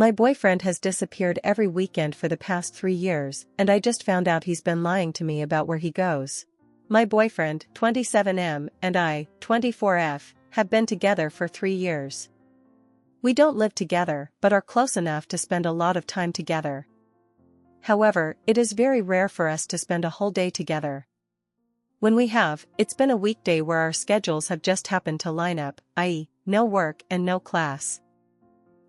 My boyfriend has disappeared every weekend for the past 3 years, and I just found out he's been lying to me about where he goes. My boyfriend, 27M, and I, 24F, have been together for 3 years. We don't live together, but are close enough to spend a lot of time together. However, it is very rare for us to spend a whole day together. When we have, it's been a weekday where our schedules have just happened to line up, i.e., no work and no class.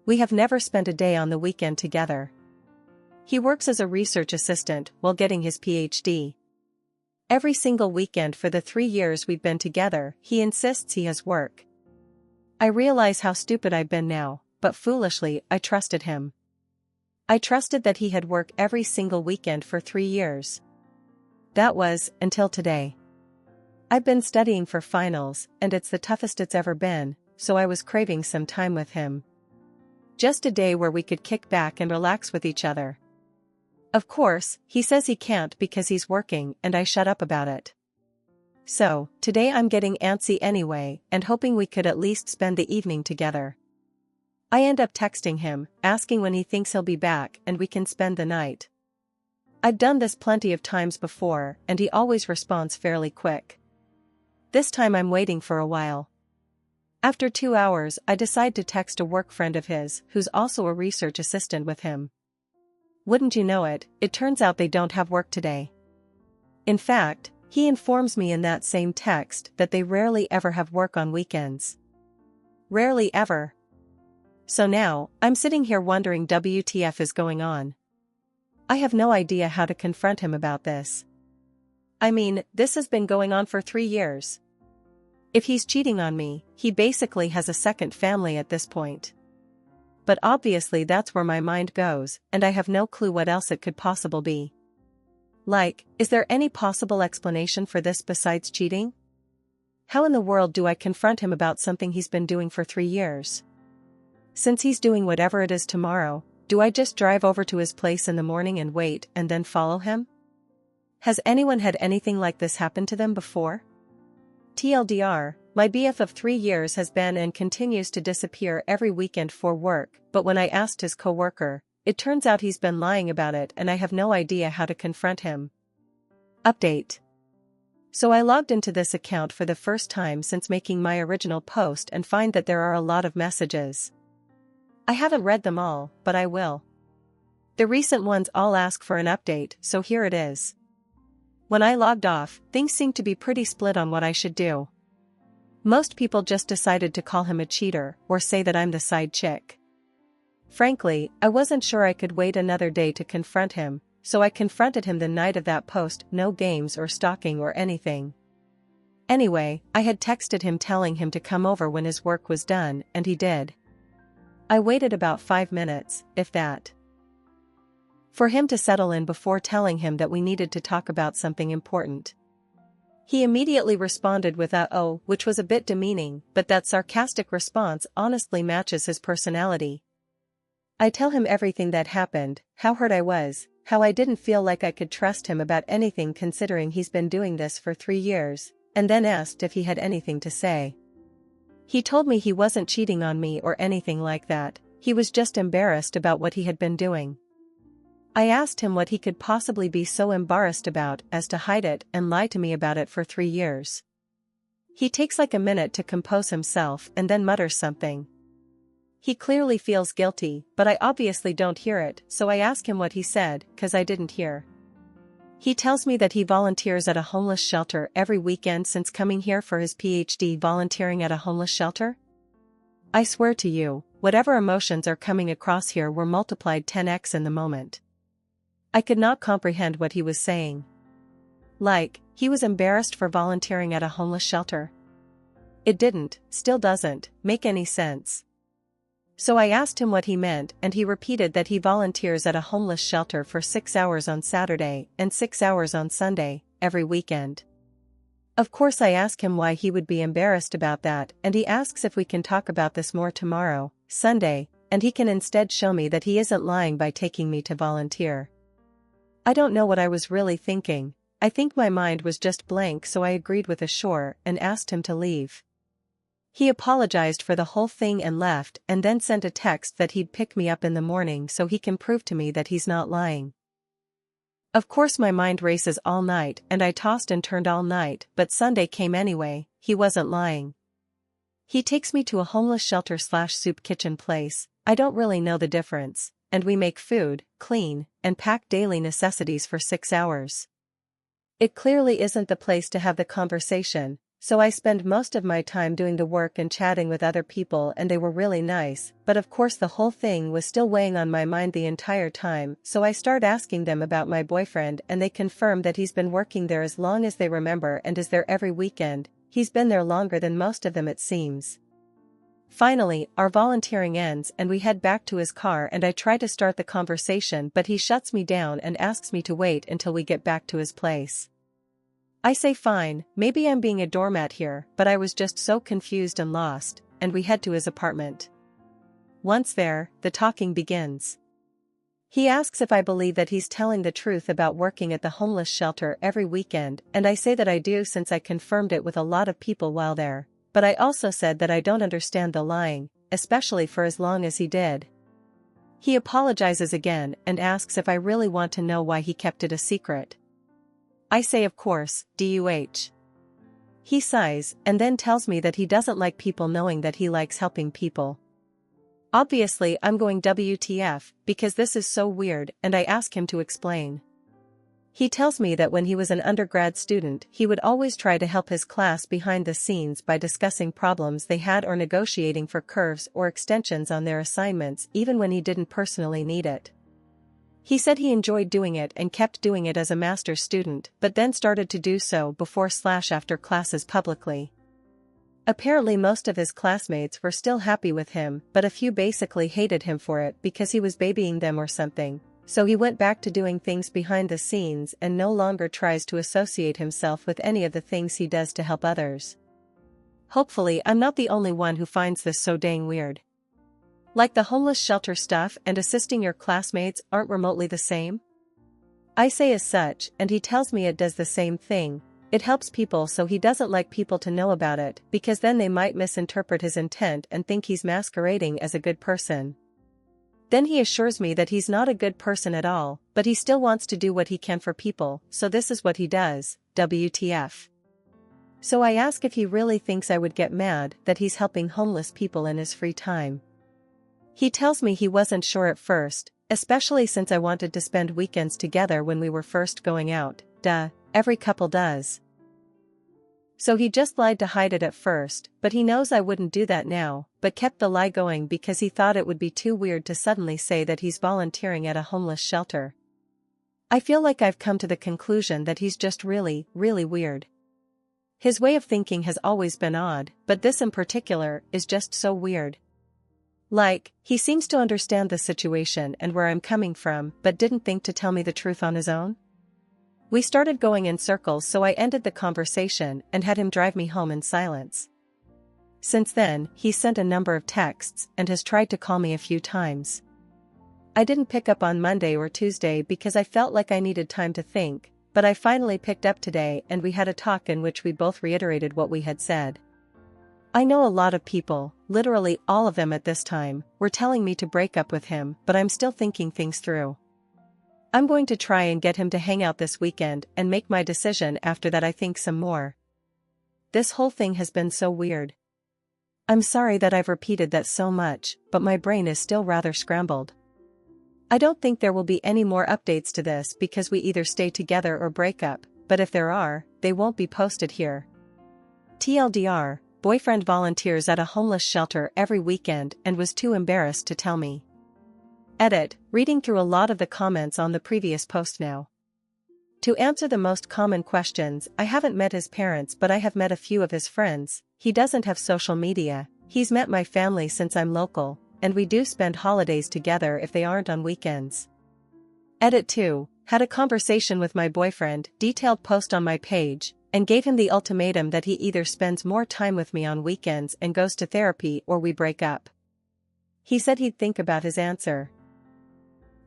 We have never spent a day on the weekend together. He works as a research assistant while getting his PhD. Every single weekend for the 3 years we've been together, he insists he has work. I realize how stupid I've been now, but foolishly, I trusted him. I trusted that he had work every single weekend for 3 years. That was, until today. I've been studying for finals, and it's the toughest it's ever been, so I was craving some time with him. Just a day where we could kick back and relax with each other. Of course, he says he can't because he's working, and I shut up about it. So, today I'm getting antsy anyway, and hoping we could at least spend the evening together. I end up texting him, asking when he thinks he'll be back and we can spend the night. I've done this plenty of times before, and he always responds fairly quick. This time I'm waiting for a while. After 2 hours, I decide to text a work friend of his, who's also a research assistant with him. Wouldn't you know it, it turns out they don't have work today. In fact, he informs me in that same text that they rarely ever have work on weekends. Rarely ever. So now, I'm sitting here wondering WTF is going on. I have no idea how to confront him about this. I mean, this has been going on for 3 years. If he's cheating on me, he basically has a second family at this point. But obviously that's where my mind goes, and I have no clue what else it could possibly be. Like, is there any possible explanation for this besides cheating? How in the world do I confront him about something he's been doing for 3 years? Since he's doing whatever it is tomorrow, do I just drive over to his place in the morning and wait and then follow him? Has anyone had anything like this happen to them before? TLDR, my BF of 3 years has been and continues to disappear every weekend for work, but when I asked his coworker, it turns out he's been lying about it and I have no idea how to confront him. Update. So I logged into this account for the first time since making my original post and find that there are a lot of messages. I haven't read them all, but I will. The recent ones all ask for an update, so here it is. When I logged off, things seemed to be pretty split on what I should do. Most people just decided to call him a cheater or say that I'm the side chick. Frankly, I wasn't sure I could wait another day to confront him, so I confronted him the night of that post, no games or stalking or anything. Anyway, I had texted him telling him to come over when his work was done, and he did. I waited about 5 minutes, if that, for him to settle in before telling him that we needed to talk about something important. He immediately responded with a "oh," which was a bit demeaning, but that sarcastic response honestly matches his personality. I tell him everything that happened, how hurt I was, how I didn't feel like I could trust him about anything considering he's been doing this for 3 years, and then asked if he had anything to say. He told me he wasn't cheating on me or anything like that, he was just embarrassed about what he had been doing. I asked him what he could possibly be so embarrassed about as to hide it and lie to me about it for 3 years. He takes like a minute to compose himself and then mutters something. He clearly feels guilty, but I obviously don't hear it, so I ask him what he said, 'cause I didn't hear. He tells me that he volunteers at a homeless shelter every weekend since coming here for his PhD. Volunteering at a homeless shelter? I swear to you, whatever emotions are coming across here were multiplied 10x in the moment. I could not comprehend what he was saying. Like, he was embarrassed for volunteering at a homeless shelter? It didn't, still doesn't, make any sense. So I asked him what he meant, and he repeated that he volunteers at a homeless shelter for 6 hours on Saturday and 6 hours on Sunday, every weekend. Of course I ask him why he would be embarrassed about that, and he asks if we can talk about this more tomorrow, Sunday, and he can instead show me that he isn't lying by taking me to volunteer. I don't know what I was really thinking. I think my mind was just blank, so I agreed with a sure and asked him to leave. He apologized for the whole thing and left, and then sent a text that he'd pick me up in the morning so he can prove to me that he's not lying. Of course my mind races all night and I tossed and turned all night, but Sunday came anyway. He wasn't lying. He takes me to a homeless shelter/soup kitchen place. I don't really know the difference, and we make food, clean, and pack daily necessities for 6 hours. It clearly isn't the place to have the conversation, so I spend most of my time doing the work and chatting with other people, and they were really nice, but of course the whole thing was still weighing on my mind the entire time, so I start asking them about my boyfriend and they confirm that he's been working there as long as they remember and is there every weekend. He's been there longer than most of them, it seems. Finally, our volunteering ends and we head back to his car and I try to start the conversation, but he shuts me down and asks me to wait until we get back to his place. I say fine, maybe I'm being a doormat here, but I was just so confused and lost, and we head to his apartment. Once there, the talking begins. He asks if I believe that he's telling the truth about working at the homeless shelter every weekend, and I say that I do since I confirmed it with a lot of people while there, but I also said that I don't understand the lying, especially for as long as he did. He apologizes again and asks if I really want to know why he kept it a secret. I say of course, DUH. He sighs and then tells me that he doesn't like people knowing that he likes helping people. Obviously I'm going WTF, because this is so weird, and I ask him to explain. He tells me that when he was an undergrad student he would always try to help his class behind the scenes by discussing problems they had or negotiating for curves or extensions on their assignments even when he didn't personally need it. He said he enjoyed doing it and kept doing it as a master's student, but then started to do so before/after classes publicly. Apparently most of his classmates were still happy with him, but a few basically hated him for it because he was babying them or something, so he went back to doing things behind the scenes and no longer tries to associate himself with any of the things he does to help others. Hopefully I'm not the only one who finds this so dang weird. Like the homeless shelter stuff and assisting your classmates aren't remotely the same? I say as such, and he tells me it does the same thing. It helps people, so he doesn't like people to know about it, because then they might misinterpret his intent and think he's masquerading as a good person. Then he assures me that he's not a good person at all, but he still wants to do what he can for people, so this is what he does, WTF. So I ask if he really thinks I would get mad that he's helping homeless people in his free time. He tells me he wasn't sure at first, especially since I wanted to spend weekends together when we were first going out. Duh, every couple does. So he just lied to hide it at first, but he knows I wouldn't do that now, but kept the lie going because he thought it would be too weird to suddenly say that he's volunteering at a homeless shelter. I feel like I've come to the conclusion that he's just really, really weird. His way of thinking has always been odd, but this in particular is just so weird. Like, he seems to understand the situation and where I'm coming from, but didn't think to tell me the truth on his own. We started going in circles, so I ended the conversation and had him drive me home in silence. Since then, he's sent a number of texts and has tried to call me a few times. I didn't pick up on Monday or Tuesday because I felt like I needed time to think, but I finally picked up today and we had a talk in which we both reiterated what we had said. I know a lot of people, literally all of them at this time, were telling me to break up with him, but I'm still thinking things through. I'm going to try and get him to hang out this weekend and make my decision after that. I think some more. This whole thing has been so weird. I'm sorry that I've repeated that so much, but my brain is still rather scrambled. I don't think there will be any more updates to this because we either stay together or break up, but if there are, they won't be posted here. TLDR. Boyfriend volunteers at a homeless shelter every weekend and was too embarrassed to tell me. Edit, reading through a lot of the comments on the previous post now. To answer the most common questions, I haven't met his parents, but I have met a few of his friends. He doesn't have social media. He's met my family since I'm local, and we do spend holidays together if they aren't on weekends. Edit 2, had a conversation with my boyfriend, detailed post on my page, and gave him the ultimatum that he either spends more time with me on weekends and goes to therapy or we break up. He said he'd think about his answer.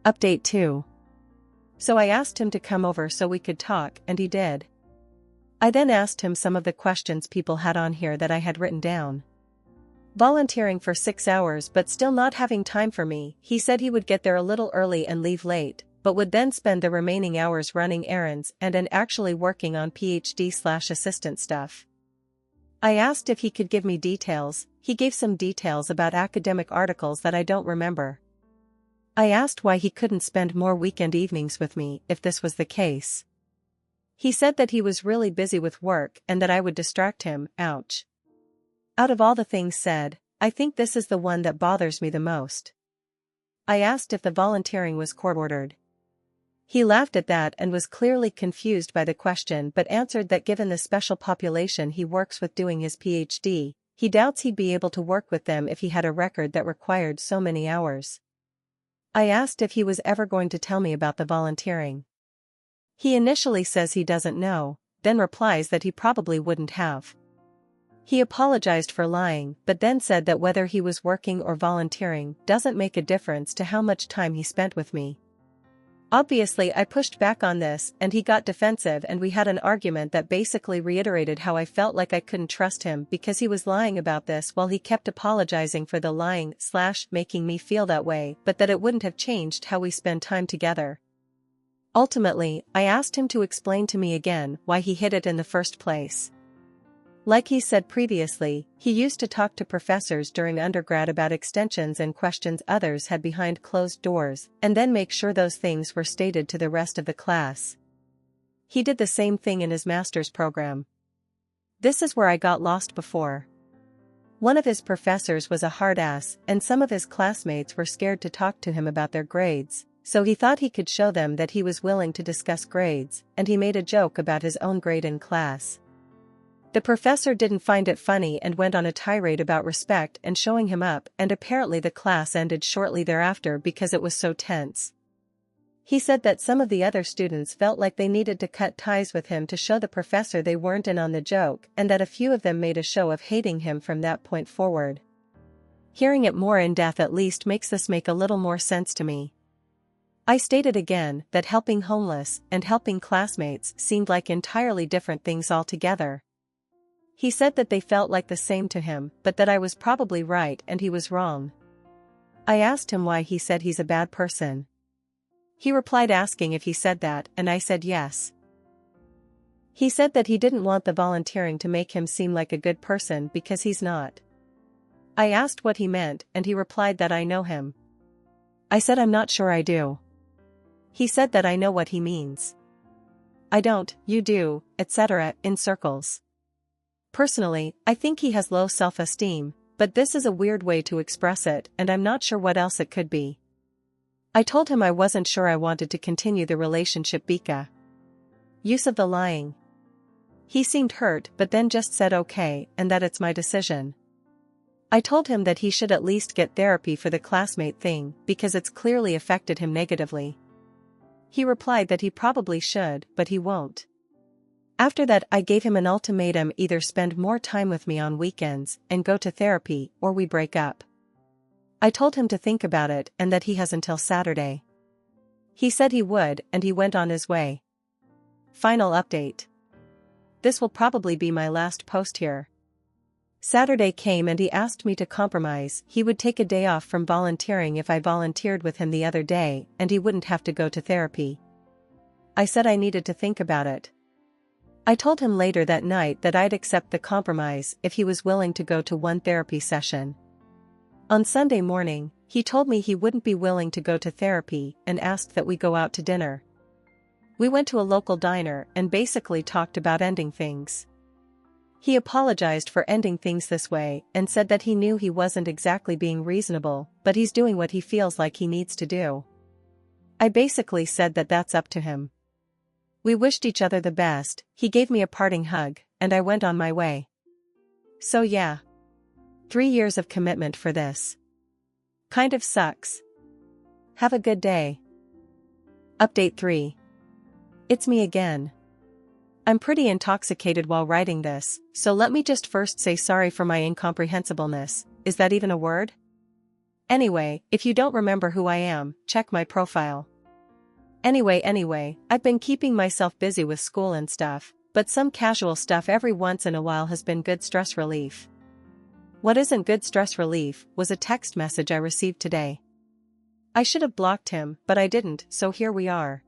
Update 2. So I asked him to come over so we could talk, and he did. I then asked him some of the questions people had on here that I had written down. Volunteering for 6 hours but still not having time for me. He said he would get there a little early and leave late, but would then spend the remaining hours running errands and actually working on PhD/assistant stuff. I asked if he could give me details. He gave some details about academic articles that I don't remember. I asked why he couldn't spend more weekend evenings with me if this was the case. He said that he was really busy with work and that I would distract him. Ouch. Out of all the things said, I think this is the one that bothers me the most. I asked if the volunteering was court-ordered. He laughed at that and was clearly confused by the question but answered that given the special population he works with doing his PhD, he doubts he'd be able to work with them if he had a record that required so many hours. I asked if he was ever going to tell me about the volunteering. He initially says he doesn't know, then replies that he probably wouldn't have. He apologized for lying but then said that whether he was working or volunteering doesn't make a difference to how much time he spent with me. Obviously I pushed back on this and he got defensive and we had an argument that basically reiterated how I felt like I couldn't trust him because he was lying about this while he kept apologizing for the lying/making me feel that way but that it wouldn't have changed how we spend time together. Ultimately, I asked him to explain to me again why he hid it in the first place. Like he said previously, he used to talk to professors during undergrad about extensions and questions others had behind closed doors, and then make sure those things were stated to the rest of the class. He did the same thing in his master's program. This is where I got lost before. One of his professors was a hard ass, and some of his classmates were scared to talk to him about their grades, so he thought he could show them that he was willing to discuss grades, and he made a joke about his own grade in class. The professor didn't find it funny and went on a tirade about respect and showing him up, and apparently the class ended shortly thereafter because it was so tense. He said that some of the other students felt like they needed to cut ties with him to show the professor they weren't in on the joke, and that a few of them made a show of hating him from that point forward. Hearing it more in depth at least makes this make a little more sense to me. I stated again that helping homeless and helping classmates seemed like entirely different things altogether. He said that they felt like the same to him, but that I was probably right and he was wrong. I asked him why he said he's a bad person. He replied asking if he said that, and I said yes. He said that he didn't want the volunteering to make him seem like a good person because he's not. I asked what he meant and he replied that I know him. I said I'm not sure I do. He said that I know what he means. I don't, you do, etc., in circles. Personally, I think he has low self-esteem, but this is a weird way to express it and I'm not sure what else it could be. I told him I wasn't sure I wanted to continue the relationship because use of the lying. He seemed hurt but then just said okay and that it's my decision. I told him that he should at least get therapy for the classmate thing because it's clearly affected him negatively. He replied that he probably should, but he won't. After that I gave him an ultimatum: either spend more time with me on weekends and go to therapy or we break up. I told him to think about it and that he has until Saturday. He said he would and he went on his way. Final update. This will probably be my last post here. Saturday came and he asked me to compromise. He would take a day off from volunteering if I volunteered with him the other day and he wouldn't have to go to therapy. I said I needed to think about it. I told him later that night that I'd accept the compromise if he was willing to go to one therapy session. On Sunday morning, he told me he wouldn't be willing to go to therapy and asked that we go out to dinner. We went to a local diner and basically talked about ending things. He apologized for ending things this way and said that he knew he wasn't exactly being reasonable, but he's doing what he feels like he needs to do. I basically said that that's up to him. We wished each other the best, he gave me a parting hug, and I went on my way. So yeah. 3 years of commitment for this. Kind of sucks. Have a good day. Update 3. It's me again. I'm pretty intoxicated while writing this, so let me just first say sorry for my incomprehensibleness. Is that even a word? Anyway, if you don't remember who I am, check my profile. Anyway, I've been keeping myself busy with school and stuff, but some casual stuff every once in a while has been good stress relief. What isn't good stress relief was a text message I received today. I should have blocked him, but I didn't, so here we are.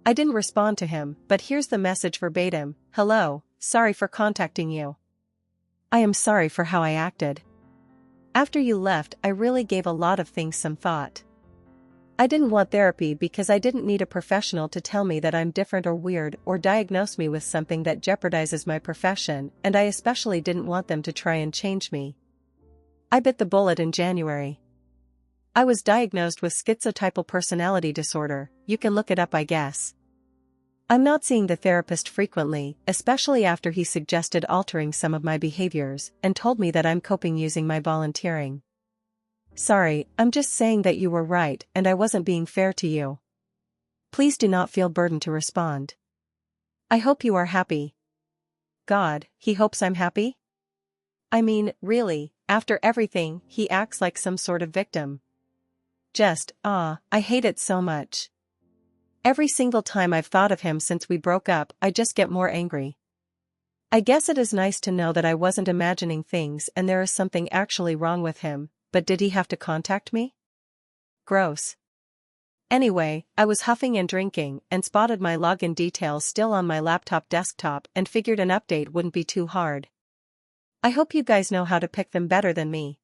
I didn't respond to him, but here's the message verbatim. Hello, sorry for contacting you. I am sorry for how I acted. After you left, I really gave a lot of things some thought. I didn't want therapy because I didn't need a professional to tell me that I'm different or weird or diagnose me with something that jeopardizes my profession, and I especially didn't want them to try and change me. I bit the bullet in January. I was diagnosed with schizotypal personality disorder. You can look it up, I guess. I'm not seeing the therapist frequently, especially after he suggested altering some of my behaviors and told me that I'm coping using my volunteering. Sorry, I'm just saying that you were right and I wasn't being fair to you. Please do not feel burdened to respond. I hope you are happy. God, he hopes I'm happy? I mean, really, after everything, he acts like some sort of victim. I hate it so much. Every single time I've thought of him since we broke up, I just get more angry. I guess it is nice to know that I wasn't imagining things and there is something actually wrong with him, but did he have to contact me? Gross. Anyway, I was huffing and drinking and spotted my login details still on my laptop desktop and figured an update wouldn't be too hard. I hope you guys know how to pick them better than me.